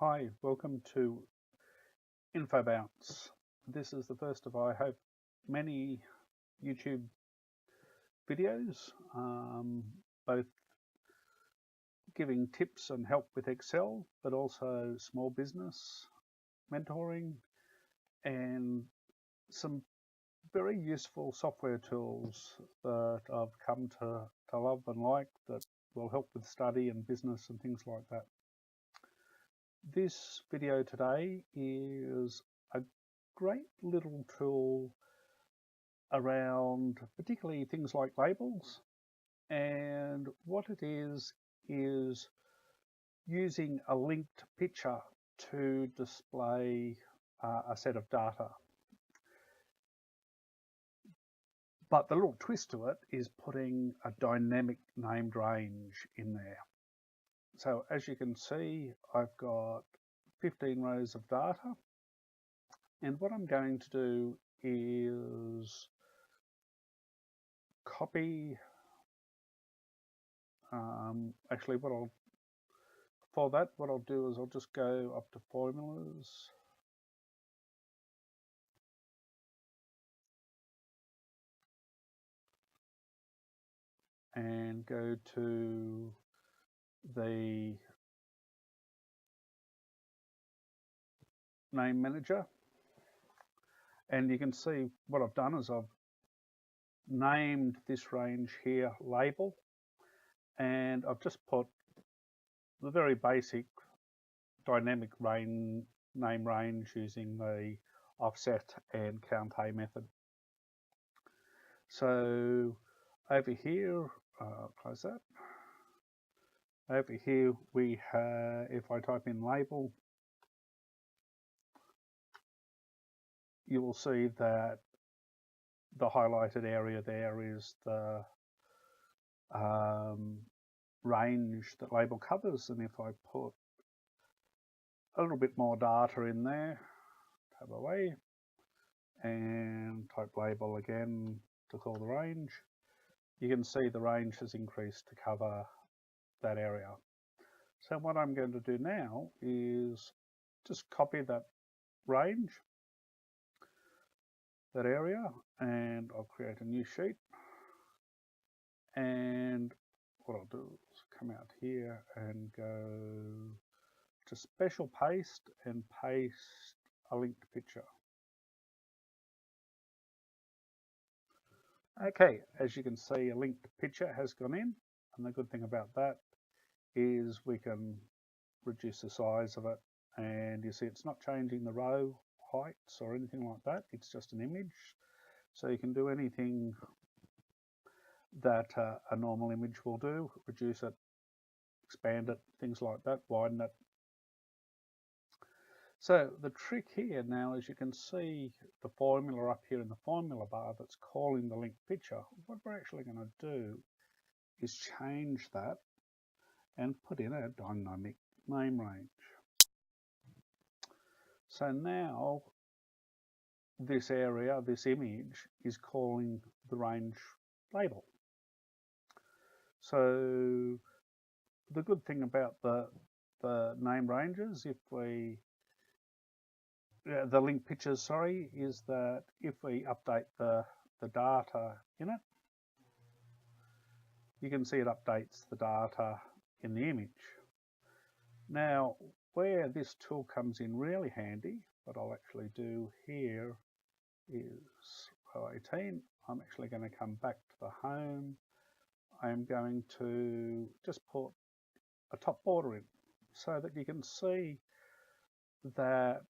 Hi, welcome to Infobounce. This is the first of, I hope, many YouTube videos, both giving tips and help with Excel, but also small business mentoring and some very useful software tools that I've come to love and like that will help with study and business and things like that. This video today is a great little tool around particularly things like labels, and what it is using a linked picture to display a set of data. But the little twist to it is putting a dynamic named range in there. So as you can see, I've got 15 rows of data, and what I'm going to do is copy, actually what I'll do is I'll just go up to formulas, and go to the name manager, and you can see what I've done is I've named this range here label, and I've just put the very basic dynamic name range using the offset and count A method. So over here, close that. Over here we have, if I type in label, you will see that the highlighted area there is the range that label covers, and if I put a little bit more data in there, tab away, and type label again to call the range, you can see the range has increased to cover that area. So what I'm going to do now is just copy that range, that area, and I'll create a new sheet. And what I'll do is come out here and go to special paste and paste a linked picture. Okay, as you can see, a linked picture has gone in, and the good thing about that is we can reduce the size of it, and you see it's not changing the row heights or anything like that, it's just an image. So you can do anything that a normal image will do, reduce it, expand it, things like that, widen it. So the trick here now, as you can see the formula up here in the formula bar that's calling the linked picture, what we're actually going to do is change that and put in a dynamic name range. So now this area, this image, is calling the range label. So the good thing about the name ranges, if we the link pictures, sorry, is that if we update the data in it, you can see it updates the data in the image. Now, where this tool comes in really handy, what I'll actually do here is row 18. I'm actually going to come back to the home. I'm going to just put a top border in so that you can see that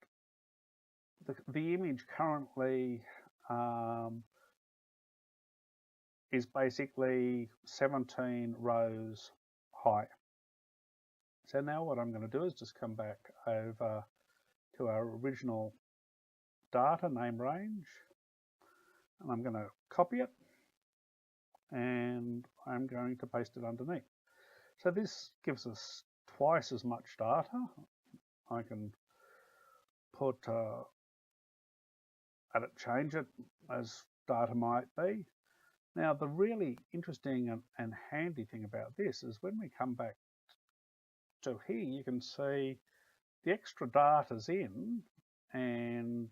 the image currently is basically 17 rows high. So now what I'm going to do is just come back over to our original data name range, and I'm going to copy it, and I'm going to paste it underneath. So this gives us twice as much data. I can put edit, change it as data might be. Now the really interesting and handy thing about this is when we come back to here, you can see the extra data's in, and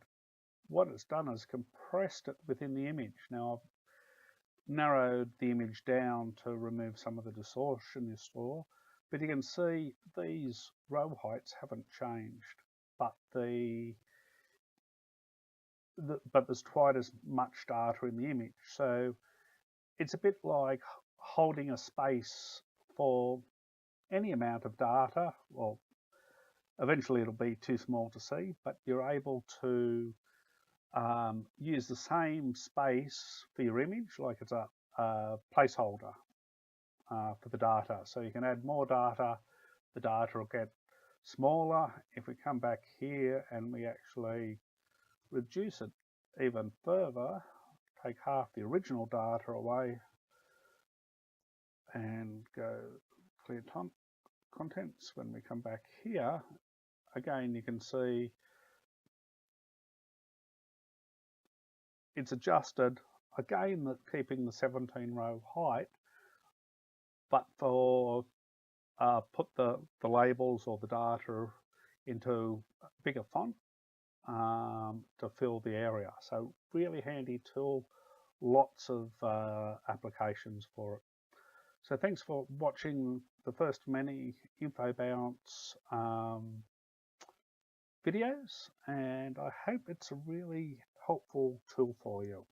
what it's done is compressed it within the image. Now I've narrowed the image down to remove some of the distortion you saw, but you can see these row heights haven't changed, but but there's quite as much data in the image. So it's a bit like holding a space for any amount of data. Well, eventually it'll be too small to see, but you're able to use the same space for your image, like it's a placeholder for the data. So you can add more data, the data will get smaller. If we come back here and we actually reduce it even further, take half the original data away and go clear contents. When we come back here, again, you can see it's adjusted, again, keeping the 17 row height, but for put the labels or the data into a bigger font to fill the area. So really handy tool, lots of applications for it. So thanks for watching the first many Infobounce videos, and I hope it's a really helpful tool for you.